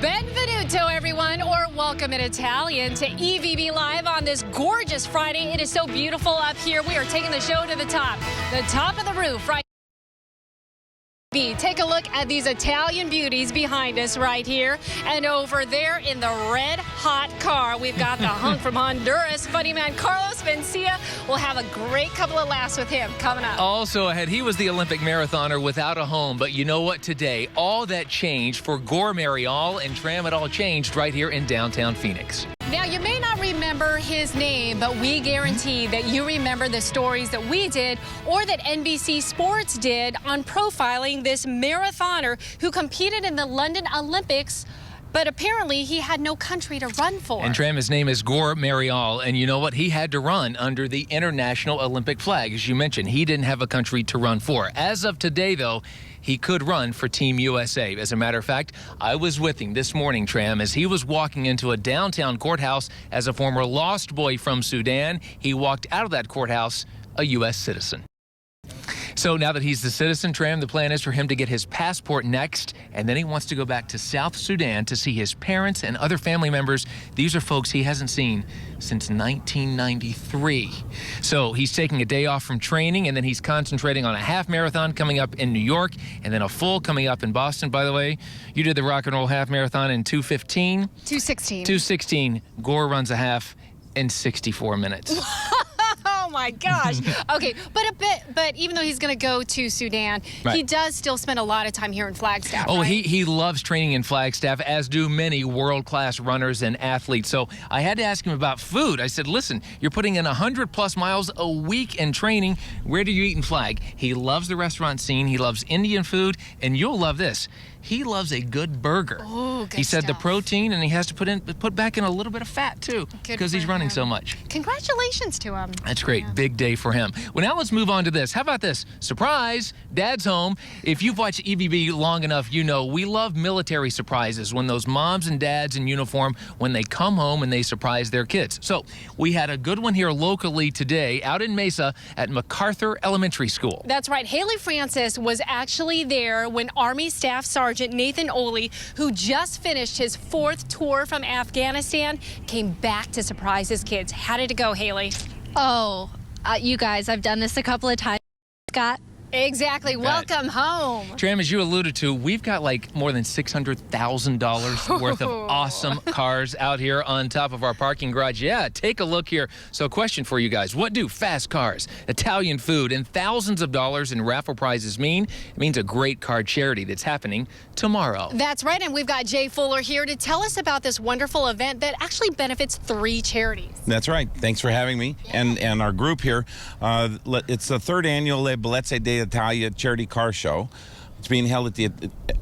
Benvenuto, everyone, or welcome in Italian to EVB Live on this gorgeous Friday. It is so beautiful up here. We are taking the show to the top of the roof, right? Take a look at these Italian beauties behind us right here. And over there in the red hot car, we've got the hunk from Honduras, funny man Carlos Mencia. We'll have a great couple of laughs with him coming up. Also ahead, he was the Olympic marathoner without a home. But you know what? Today, all that changed for Gore Marial and Tram. It all changed right here in downtown Phoenix. Now, you may not remember his name, but we guarantee that you remember the stories that we did or that NBC Sports did on profiling this marathoner who competed in the London Olympics, but apparently he had no country to run for. And Tram, his name is Gore Marial, and you know what? He had to run under the International Olympic flag. As you mentioned, he didn't have a country to run for. As of today, though, he could run for Team USA. As a matter of fact, I was with him this morning, Tram, as he was walking into a downtown courthouse as a former lost boy from Sudan. He walked out of that courthouse a U.S. citizen. So now that he's the citizen, Tram, the plan is for him to get his passport next, and then he wants to go back to South Sudan to see his parents and other family members. These are folks he hasn't seen since 1993. So he's taking a day off from training, and then he's concentrating on a half marathon coming up in New York, and then a full coming up in Boston. By the way, you did the rock and roll half marathon in 2:15. 2:16. 2:16. Gore runs a half in 64 minutes. Oh my gosh. Okay, but even though he's going to go to Sudan, right, he does still spend a lot of time here in Flagstaff. Oh, right? he loves training in Flagstaff, as do many world-class runners and athletes. So I had to ask him about food. I said, listen, you're putting in 100+ miles a week in training. Where do you eat in Flag? He loves the restaurant scene. He loves Indian food, and you'll love this. He loves a good burger. Ooh, good he said stuff. the protein, and he has to put back in a little bit of fat too, because he's running so much. Congratulations to him. That's great. Yeah. Big day for him. Well, now let's move on to this. How about this? Surprise! Dad's home. If you've watched EVB long enough, you know we love military surprises when those moms and dads in uniform, when they come home and they surprise their kids. So we had a good one here locally today out in Mesa at MacArthur Elementary School. That's right. Haley Francis was actually there when Army Staff Sergeant Nathan Oley, who just finished his 4th tour from Afghanistan, came back to surprise his kids. How did it go, Haley? Oh, you guys, I've done this a couple of times, Scott. Exactly. Welcome home. Tram, as you alluded to, we've got like more than $600,000 worth of awesome cars out here on top of our parking garage. Yeah, take a look here. So question for you guys. What do fast cars, Italian food, and thousands of dollars in raffle prizes mean? It means a great car charity that's happening tomorrow. That's right, and we've got Jay Fuller here to tell us about this wonderful event that actually benefits 3 charities. That's right. Thanks for having me and our group here. It's the 3rd annual Le Bellezze d'Italia charity car show. It's being held at the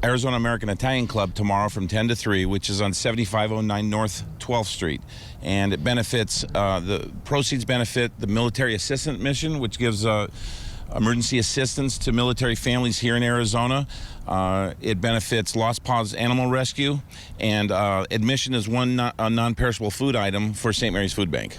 Arizona American Italian Club tomorrow from 10 to 3, which is on 7509 North 12th Street. And it benefits, the proceeds benefit the Military Assistant Mission, which gives emergency assistance to military families here in Arizona. It benefits Lost Paws Animal Rescue, and admission is one non-perishable food item for St. Mary's Food Bank.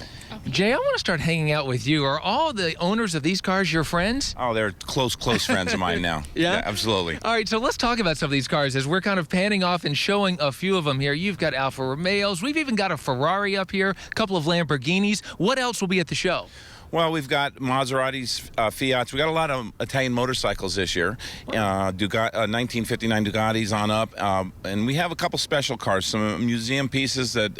Jay, I want to start hanging out with you. Are all the owners of these cars your friends? Oh, they're close friends of mine now. Yeah, absolutely. All right, so let's talk about some of these cars as we're kind of panning off and showing a few of them here. You've got Alfa Romeos. We've even got a Ferrari up here, a couple of Lamborghinis. What else will be at the show? Well, we've got Maseratis, Fiats. We got a lot of Italian motorcycles this year. 1959 Ducatis on up, and we have a couple special cars, some museum pieces that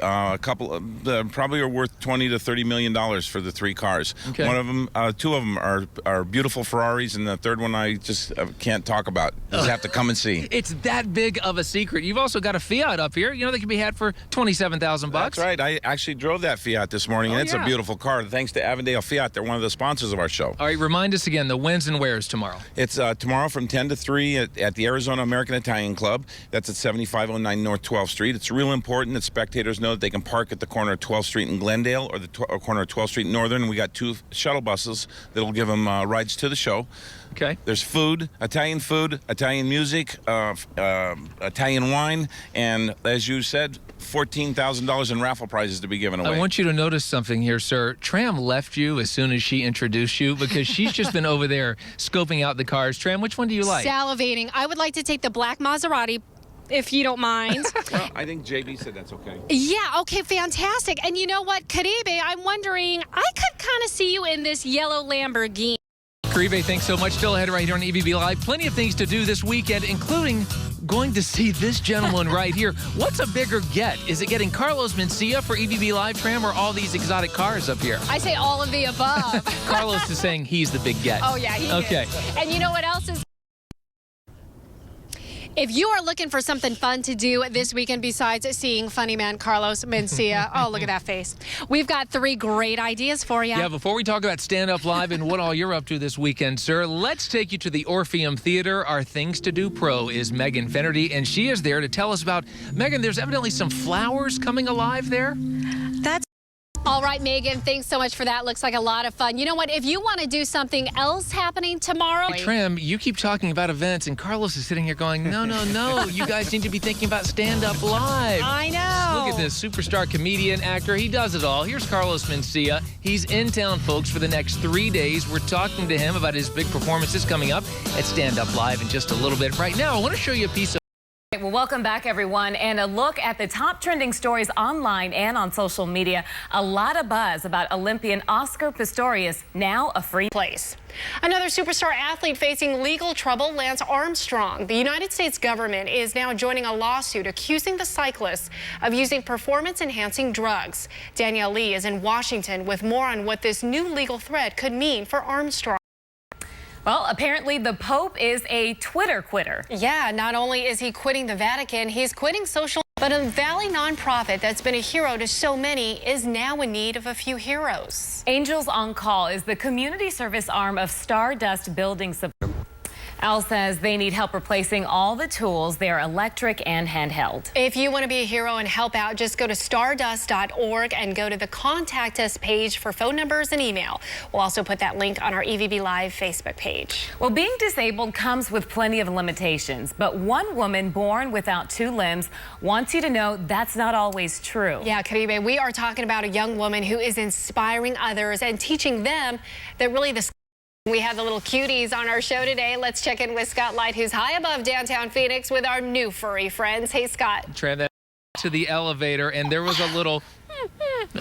probably are worth $20 to $30 million for the 3 cars. Okay. One of them, 2 of them are beautiful Ferraris, and the 3rd one I just can't talk about. You just have to come and see. It's that big of a secret. You've also got a Fiat up here. You know, they can be had for $27,000. That's right. I actually drove that Fiat this morning, and it's a beautiful car. Thanks to Avondale Fiat. They're one of the sponsors of our show. All right, remind us again, the whens and wheres tomorrow. It's tomorrow from 10 to 3 at the Arizona American Italian Club. That's at 7509 North 12th Street. It's real important that spectators know that they can park at the corner of 12th Street in Glendale or the corner of 12th Street in Northern. And we got 2 shuttle buses that will give them rides to the show. Okay. There's food, Italian music, Italian wine, and as you said, $14,000 in raffle prizes to be given away. I want you to notice something here, sir. Tram left you as soon as she introduced you because she's just been over there scoping out the cars. Tram, which one do you like? Salivating. I would like to take the black Maserati. if you don't mind. Well, I think JB said that's okay. Yeah, okay, fantastic. And you know what, Caribe, I'm wondering, I could kind of see you in this yellow Lamborghini. Caribe, thanks so much. Still ahead right here on EVB Live. Plenty of things to do this weekend, including going to see this gentleman right here. What's a bigger get? Is it getting Carlos Mencia for EVB Live Tram or all these exotic cars up here? I say all of the above. Carlos is saying he's the big get. Oh, yeah, he Okay. is. And you know what else is? If you are looking for something fun to do this weekend besides seeing funny man Carlos Mencia, oh, look at that face. We've got 3 great ideas for you. Yeah, before we talk about Stand Up Live and what all you're up to this weekend, sir, let's take you to the Orpheum Theater. Our Things to Do pro is Megan Finnerty, and she is there to tell us about, Megan, there's evidently some flowers coming alive there? That's all right, Megan, thanks so much for that. Looks like a lot of fun. You know what? If you want to do something else happening tomorrow. Hey, Tram, you keep talking about events, and Carlos is sitting here going, no, no, no. You guys need to be thinking about Stand Up Live. I know. Look at this superstar comedian, actor. He does it all. Here's Carlos Mencia. He's in town, folks, for the next 3 days. We're talking to him about his big performances coming up at Stand Up Live in just a little bit. Right now, I want to show you a piece of. Well, welcome back, everyone, and a look at the top trending stories online and on social media. A lot of buzz about Olympian Oscar Pistorius, now a free place. Another superstar athlete facing legal trouble, Lance Armstrong. The United States government is now joining a lawsuit accusing the cyclist of using performance-enhancing drugs. Danielle Lee is in Washington with more on what this new legal threat could mean for Armstrong. Well, apparently the Pope is a Twitter quitter. Yeah, not only is he quitting the Vatican, he's quitting social. But a Valley nonprofit that's been a hero to so many is now in need of a few heroes. Angels on Call is the community service arm of Stardust Building Support. Al says they need help replacing all the tools. They're electric and handheld. If you want to be a hero and help out, just go to stardust.org and go to the Contact Us page for phone numbers and email. We'll also put that link on our EVB Live Facebook page. Well, being disabled comes with plenty of limitations, but one woman born without 2 limbs wants you to know that's not always true. Yeah, Caribe, we are talking about a young woman who is inspiring others and teaching them that really we have the little cuties on our show today. Let's check in with Scott Light, who's high above downtown Phoenix with our new furry friends. Hey, Scott. Tram, that to the elevator, and there was a little,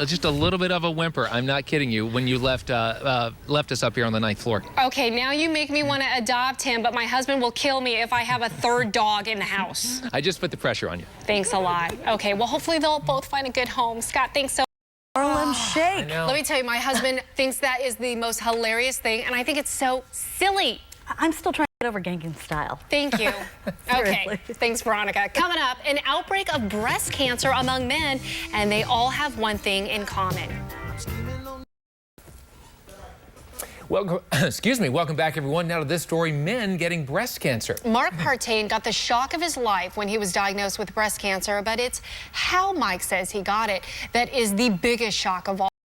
just a little bit of a whimper. I'm not kidding you when you left us up here on the 9th floor. Okay, now you make me want to adopt him, but my husband will kill me if I have a 3rd dog in the house. I just put the pressure on you. Thanks a lot. Okay, well, hopefully they'll both find a good home. Scott, thanks so much. Harlem Shake. Let me tell you, my husband thinks that is the most hilarious thing, and I think it's so silly. I'm still trying to get over Gangnam Style. Thank you. Okay, thanks, Veronica. Coming up, an outbreak of breast cancer among men, and they all have one thing in common. Welcome, welcome back, everyone. Now to this story, men getting breast cancer. Mark Partain got the shock of his life when he was diagnosed with breast cancer, but it's how Mike says he got it that is the biggest shock of all.